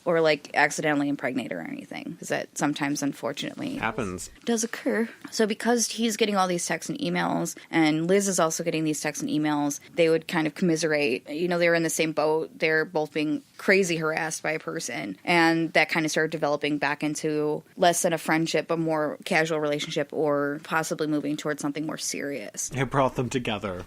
or like accidentally impregnate her or anything, because that sometimes unfortunately happens, does occur. So because he's getting all these texts and emails, and Liz is also getting these texts and emails, they would kind of commiserate. You know, they were in the same boat. They're both being crazy harassed by a person, and that kind of started developing back into less than a friendship, but more casual relationship, or possibly moving towards something more serious. It brought them together.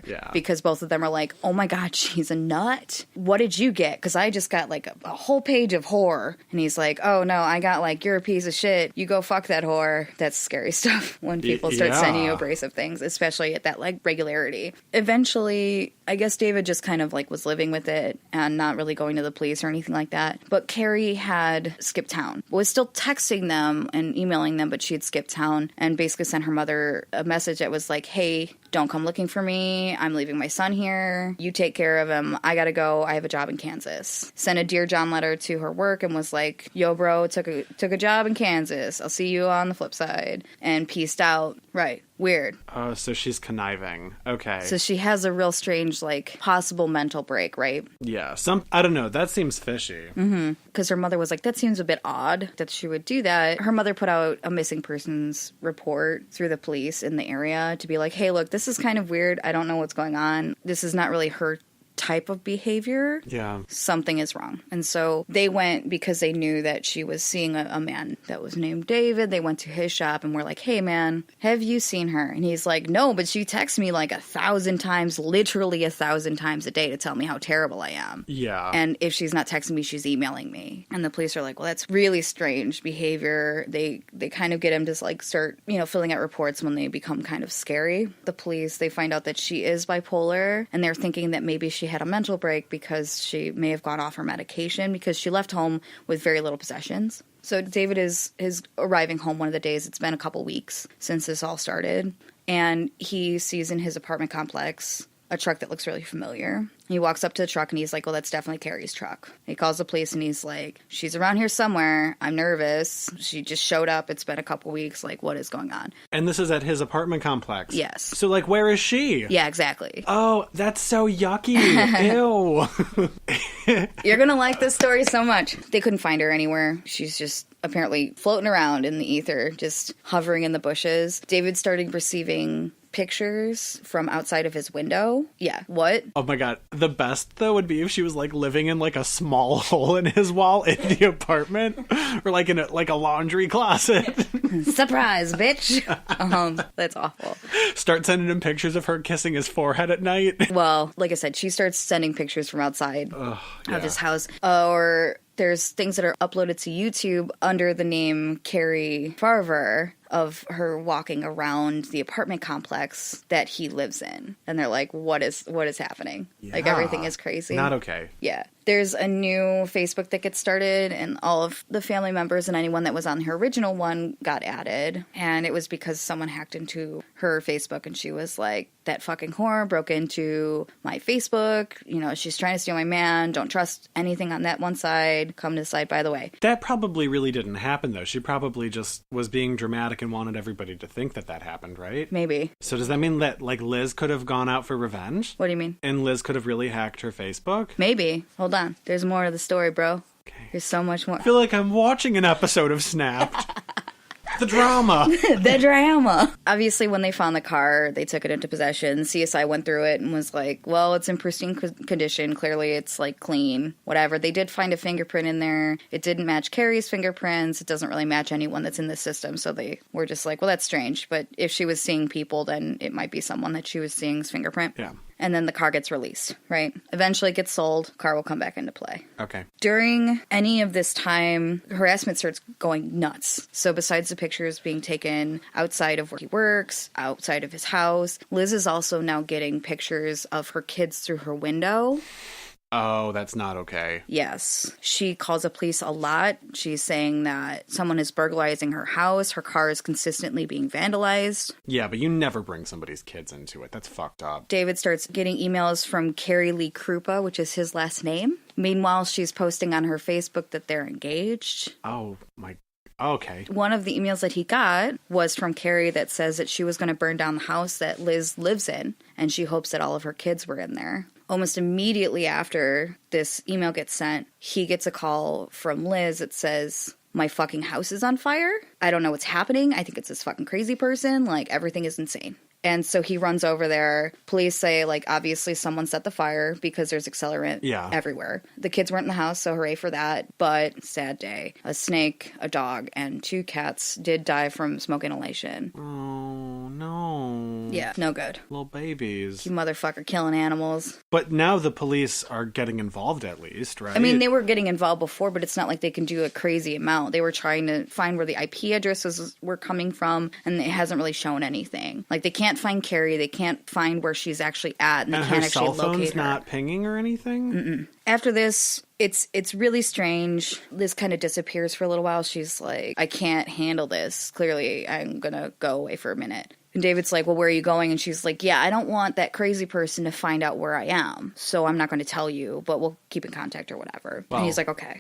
Yeah. Because both of them are like, oh my God, she's a nut. What did you get? Because I just got like a whole page of horror. And he's like, oh no, I got like, you're a piece of shit. You go fuck that whore. That's scary stuff when people start sending you abrasive things, especially at that like regularity. Eventually, I guess David just kind of like was living with it and not really going to the police or anything like that. But Carrie had skipped town, was still texting them and emailing them, but she had skipped town and basically sent her mother a message that was like, hey, don't come looking for me. I'm leaving my son here. You take care of him. I gotta go. I have a job in Kansas. Sent a Dear John letter to her work and was like, yo, bro, took a job in Kansas. I'll see you on the flip side. And peaced out. Right. Weird. Oh, so she's conniving. Okay. So she has a real strange, like, possible mental break, right? Yeah. I don't know. That seems fishy. Mm-hmm. Because her mother was like, that seems a bit odd that she would do that. Her mother put out a missing persons report through the police in the area to be like, hey, look, this is kind of weird. I don't know what's going on. This is not really her type of behavior. Yeah. Something is wrong. And so they went because they knew that she was seeing a man that was named David. They went to his shop and were like, hey man, have you seen her? And he's like, no, but she texts me like 1,000 times, literally 1,000 times a day to tell me how terrible I am. Yeah. And if she's not texting me, she's emailing me. And the police are like, well, that's really strange behavior. They kind of get him to like start, filling out reports when they become kind of scary. The police, they find out that she is bipolar, and they're thinking that maybe she had a mental break because she may have gone off her medication because she left home with very little possessions. So David is arriving home one of the days. It's been a couple weeks since this all started. And he sees in his apartment complex a truck that looks really familiar. He walks up to the truck and he's like, well, that's definitely Carrie's truck. He calls the police and he's like, she's around here somewhere. I'm nervous. She just showed up. It's been a couple weeks. Like, what is going on? And this is at his apartment complex. Yes. So, like, where is she? Yeah, exactly. Oh, that's so yucky. Ew. You're going to like this story so much. They couldn't find her anywhere. She's just apparently floating around in the ether, just hovering in the bushes. David started receiving pictures from outside of his window. Yeah. What? Oh my God. The best though would be if she was like living in like a small hole in his wall in the apartment, or like in a laundry closet. Surprise, bitch. That's awful. Start sending him pictures of her kissing his forehead at night. Well, like I said, she starts sending pictures from outside of his house. Or there's things that are uploaded to YouTube under the name Carrie Farver of her walking around the apartment complex that he lives in. And they're like, what is happening? Yeah. Like, everything is crazy. Not okay. Yeah. There's a new Facebook that gets started, and all of the family members and anyone that was on her original one got added. And it was because someone hacked into her Facebook, and she was like, that fucking whore broke into my Facebook. She's trying to steal my man. Don't trust anything on that one side. Come to the side, by the way. That probably really didn't happen, though. She probably just was being dramatic and wanted everybody to think that happened, right? Maybe. So does that mean that, like, Liz could have gone out for revenge? What do you mean? And Liz could have really hacked her Facebook? Maybe. Hold on. There's more to the story, bro. Okay. There's so much more. I feel like I'm watching an episode of Snapped. The drama. The drama. Obviously, when they found the car, they took it into possession. CSI went through it and was like, well, it's in pristine condition. Clearly, it's, like, clean. Whatever. They did find a fingerprint in there. It didn't match Carrie's fingerprints. It doesn't really match anyone that's in the system. So they were just like, well, that's strange. But if she was seeing people, then it might be someone that she was seeing's fingerprint. Yeah. And then the car gets released, right? Eventually it gets sold. Car will come back into play. Okay. During any of this time, harassment starts going nuts. So besides the pictures being taken outside of where he works, outside of his house, Liz is also now getting pictures of her kids through her window. Oh, that's not okay. Yes. She calls the police a lot. She's saying that someone is burglarizing her house. Her car is consistently being vandalized. Yeah, but you never bring somebody's kids into it. That's fucked up. David starts getting emails from Carrie Lee Krupa, which is his last name. Meanwhile, she's posting on her Facebook that they're engaged. Oh, my. Okay. One of the emails that he got was from Carrie that says that she was going to burn down the house that Liz lives in, and she hopes that all of her kids were in there. Almost immediately after this email gets sent, he gets a call from Liz that says, my fucking house is on fire. I don't know what's happening. I think it's this fucking crazy person. Like, everything is insane. And so he runs over there. Police say, like, obviously someone set the fire because there's accelerant everywhere. The kids weren't in the house, so hooray for that. But sad day. A snake, a dog, and 2 cats did die from smoke inhalation. Oh, no. Yeah, no good. Little babies. You motherfucker killing animals. But now the police are getting involved at least, right? I mean, they were getting involved before, but it's not like they can do a crazy amount. They were trying to find where the IP addresses were coming from, and it hasn't really shown anything. Like, they can't find Carrie, they can't find where she's actually at, and they can't actually locate her. And her cell phone's not pinging or anything? Mm-mm. After this, it's really strange. Liz kind of disappears for a little while. She's like, I can't handle this. Clearly, I'm gonna go away for a minute. And David's like, well, where are you going? And she's like, yeah, I don't want that crazy person to find out where I am. So I'm not going to tell you, but we'll keep in contact or whatever. Well, and he's like, okay.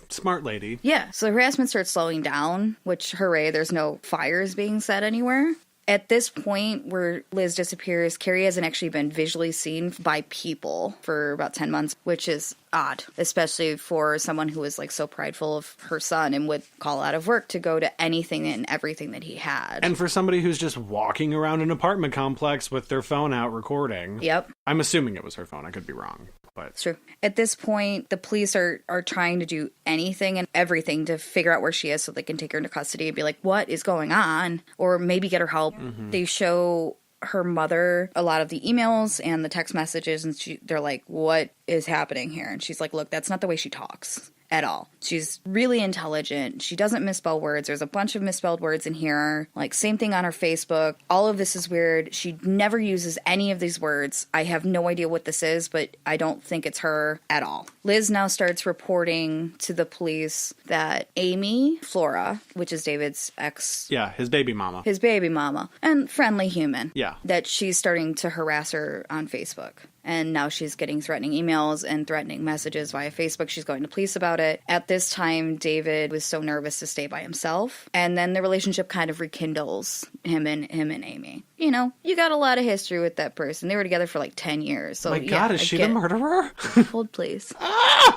Smart lady. Yeah. So the harassment starts slowing down, which, hooray, there's no fires being set anywhere. At this point where Liz disappears, Carrie hasn't actually been visually seen by people for about 10 months, which is odd, especially for someone who was like so prideful of her son and would call out of work to go to anything and everything that he had. And for somebody who's just walking around an apartment complex with their phone out recording. Yep. I'm assuming it was her phone. I could be wrong. But it's true. At this point, the police are trying to do anything and everything to figure out where she is so they can take her into custody and be like, what is going on? Or maybe get her help. Mm-hmm. They show her mother a lot of the emails and the text messages, and they're like, what is happening here? And she's like, look, that's not the way she talks at all. She's really intelligent. She doesn't misspell words. There's a bunch of misspelled words in here. Like, same thing on her Facebook. All of this is weird. She never uses any of these words. I have no idea what this is, but I don't think it's her at all. Liz now starts reporting to the police that Amy Flora, which is David's ex... Yeah, his baby mama. His baby mama. And friendly human. Yeah. That she's starting to harass her on Facebook. And now she's getting threatening emails and threatening messages via Facebook. She's going to police about it. At this time, David was so nervous to stay by himself. And then the relationship kind of rekindles him and Amy. You know, you got a lot of history with that person. They were together for like 10 years. So, my God, is she the murderer? Hold, please.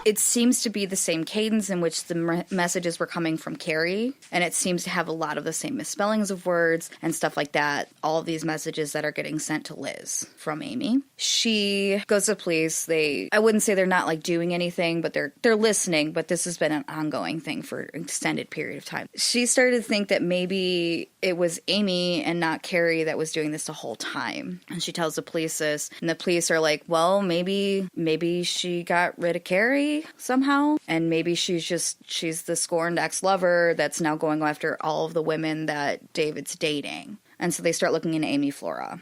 It seems to be the same cadence in which the messages were coming from Carrie. And it seems to have a lot of the same misspellings of words and stuff like that. All of these messages that are getting sent to Liz from Amy. She goes to police. I wouldn't say they're not like doing anything, but they're listening, but this has been an ongoing thing for an extended period of time. She started to think that maybe it was Amy and not Carrie that was doing this the whole time. And she tells the police this, and the police are like, well, maybe she got rid of Carrie somehow, and maybe she's the scorned ex-lover that's now going after all of the women that David's dating. And so they start looking into Amy Flora.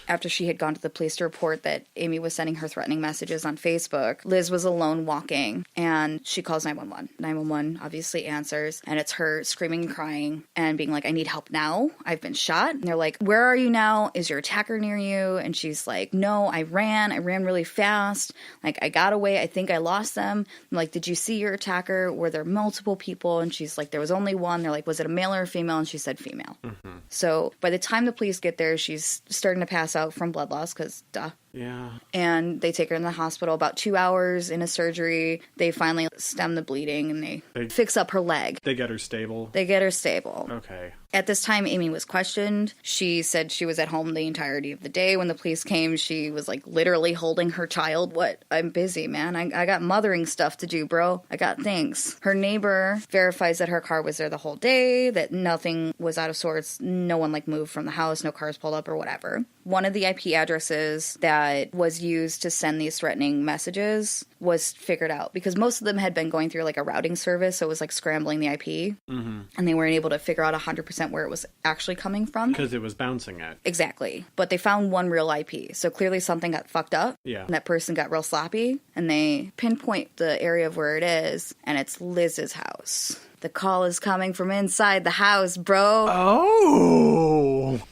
After she had gone to the police to report that Amy was sending her threatening messages on Facebook, Liz was alone walking, and she calls 911. 911 obviously answers, and it's her screaming and crying and being like, I need help now. I've been shot. And they're like, where are you now? Is your attacker near you? And she's like, no, I ran really fast. Like, I got away. I think I lost them. I'm like, did you see your attacker? Were there multiple people? And she's like, there was only one. They're like, was it a male or a female? And she said female. Mm-hmm. So by the time the police get there, she's starting to pass out from blood loss because duh. Yeah. And they take her in the hospital. About 2 hours in a surgery, they finally stem the bleeding and they fix up her leg. They get her stable. Okay. At this time, Amy was questioned. She said she was at home the entirety of the day. When the police came, she was like literally holding her child. What? I'm busy, man. I got mothering stuff to do, bro. I got things. Her neighbor verifies that her car was there the whole day, that nothing was out of sorts. No one like moved from the house, no cars pulled up or whatever. One of the IP addresses that was used to send these threatening messages was figured out because most of them had been going through like a routing service, so it was like scrambling the IP, and they weren't able to figure out 100% where it was actually coming from. Because it was bouncing it. Exactly. But they found one real IP, so clearly something got fucked up. Yeah. And that person got real sloppy, and they pinpoint the area of where it is, and it's Liz's house. The call is coming from inside the house, bro.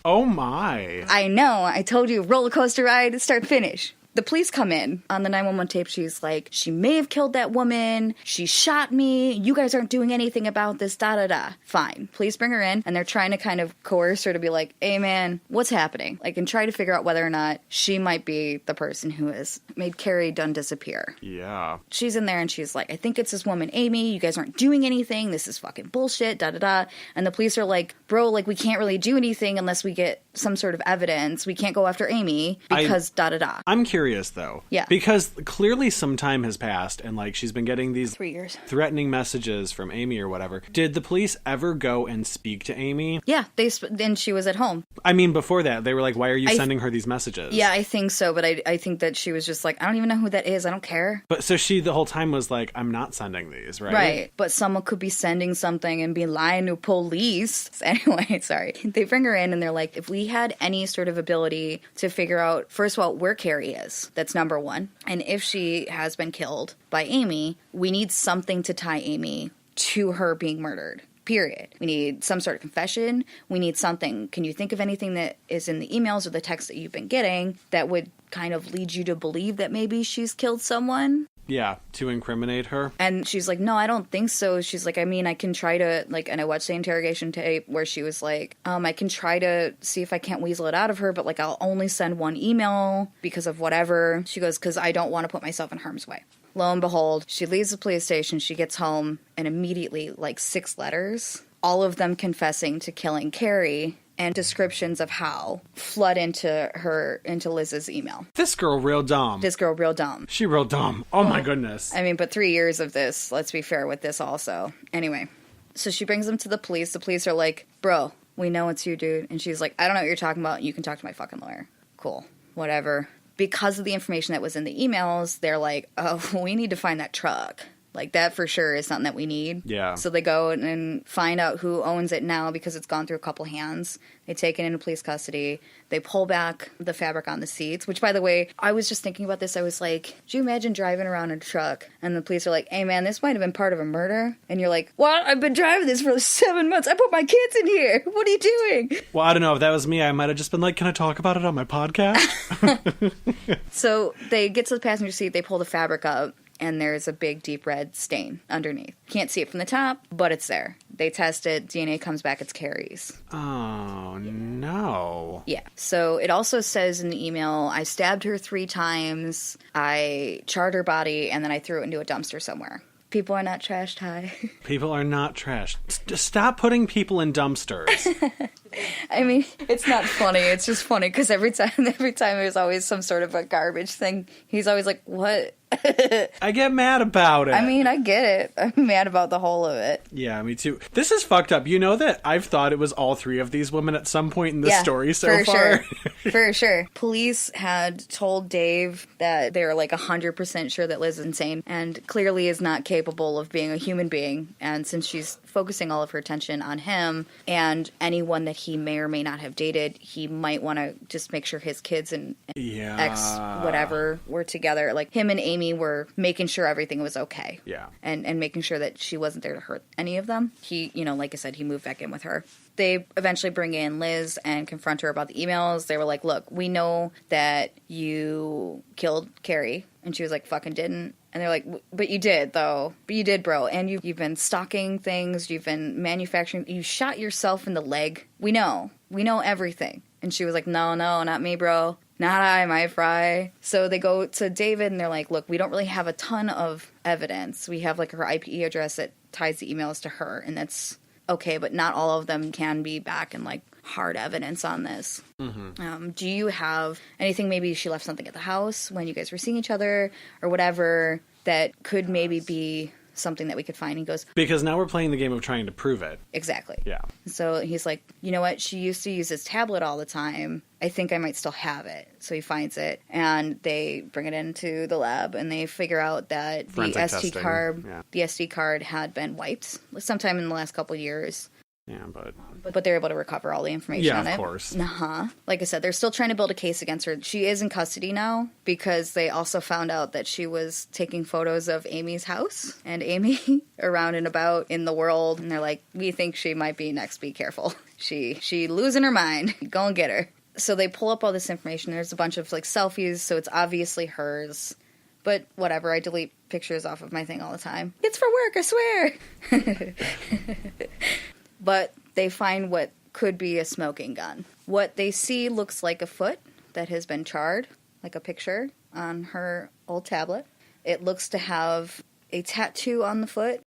Oh my. I know. I told you, roller coaster ride, start to finish. The police come in on the 911 tape. She's like, she may have killed that woman. She shot me. You guys aren't doing anything about this, da-da-da. Fine. Police bring her in, and they're trying to kind of coerce her to be like, hey, man, what's happening? Like, and try to figure out whether or not she might be the person who has made Carrie Dunn disappear. Yeah. She's in there, and she's like, I think it's this woman, Amy. You guys aren't doing anything. This is fucking bullshit, da-da-da. And the police are like, bro, like, we can't really do anything unless we get some sort of evidence. We can't go after Amy because da-da-da. I'm curious, though. Yeah. Because clearly some time has passed, and, like, she's been getting these 3 years threatening messages from Amy or whatever. Did the police ever go and speak to Amy? Yeah, then she was at home. I mean, before that, they were like, why are you sending her these messages? Yeah, I think so, but I think that she was just like, I don't even know who that is. I don't care. But so she the whole time was like, I'm not sending these, right? Right, but someone could be sending something and be lying to police. Anyway, sorry. They bring her in and they're like, if we had any sort of ability to figure out, first of all, where Carrie is, that's number one. And if she has been killed by Amy, we need something to tie Amy to her being murdered. Period. We need some sort of confession. We need something. Can you think of anything that is in the emails or the text that you've been getting that would kind of lead you to believe that maybe she's killed someone? Yeah, to incriminate her. And she's like, no, I don't think so. She's like, I mean, I can try to, like, and I watched the interrogation tape where she was like, I can try to see if I can't weasel it out of her, but, like, I'll only send one email because of whatever. She goes, because I don't want to put myself in harm's way. Lo and behold, she leaves the police station, she gets home, and immediately, like, 6 letters, all of them confessing to killing Carrie, and descriptions of how flood into Liz's email. This girl real dumb. She real dumb. Oh my goodness. I mean, but 3 years of this, let's be fair with this also. Anyway, so she brings them to the police. The police are like, bro, we know it's you, dude. And she's like, I don't know what you're talking about. You can talk to my fucking lawyer. Cool. Whatever. Because of the information that was in the emails, they're like, oh, we need to find that truck. Like, that for sure is something that we need. Yeah. So they go and find out who owns it now because it's gone through a couple hands. They take it into police custody. They pull back the fabric on the seats, which, by the way, I was just thinking about this. I was like, do you imagine driving around in a truck and the police are like, hey, man, this might have been part of a murder? And you're like, what? I've been driving this for 7 months. I put my kids in here. What are you doing? Well, I don't know. If that was me, I might have just been like, can I talk about it on my podcast? So they get to the passenger seat. They pull the fabric up. And there's a big, deep red stain underneath. Can't see it from the top, but it's there. They test it. DNA comes back. It's Carrie's. Oh, no. Yeah. So it also says in the email, I stabbed her 3 times. I charred her body, and then I threw it into a dumpster somewhere. People are not trash, Ty. People are not trash. Just stop putting people in dumpsters. I mean, it's not funny. It's just funny because every time there's always some sort of a garbage thing. He's always like, what? I get mad about it. I mean, I get it. I'm mad about the whole of it. Yeah, me too. This is fucked up. You know that I've thought it was all 3 of these women at some point in the story so far? Sure. For sure. Police had told Dave that they're like 100% sure that Liz is insane and clearly is not capable of being a human being. And since she's focusing all of her attention on him and anyone that he may or may not have dated, he might want to just make sure his kids and ex whatever were together. Like, him and Amy were making sure everything was okay. Yeah. And making sure that she wasn't there to hurt any of them. He, like I said, he moved back in with her. They eventually bring in Liz and confront her about the emails. They were like, look, we know that you killed Carrie. And she was like, fucking didn't. And they're like, but you did, though. But you did, bro. And you've been stalking things. You've been manufacturing. You shot yourself in the leg. We know. We know everything. And she was like, no, not me, bro. Not I, my fry. So they go to David and they're like, look, we don't really have a ton of evidence. We have like her IP address that ties the emails to her. And that's okay, but not all of them can be back in like hard evidence on this. Mm-hmm. Do you have anything, maybe she left something at the house when you guys were seeing each other or whatever that could maybe be something that we could find? He goes, because now we're playing the game of trying to prove it. Exactly. Yeah. So he's like, you know what? She used to use this tablet all the time. I think I might still have it. So he finds it and they bring it into the lab and they figure out that the SD card had been wiped sometime in the last couple of years. Yeah, but they're able to recover all the information on it. Yeah, of course. Like I said, they're still trying to build a case against her. She is in custody now because they also found out that she was taking photos of Amy's house and Amy around and about in the world. And they're like, we think she might be next. Be careful. She losing her mind. Go and get her. So they pull up all this information. There's a bunch of, like, selfies, so it's obviously hers. But whatever, I delete pictures off of my thing all the time. It's for work, I swear! But they find what could be a smoking gun. What they see looks like a foot that has been charred, like a picture on her old tablet. It looks to have a tattoo on the foot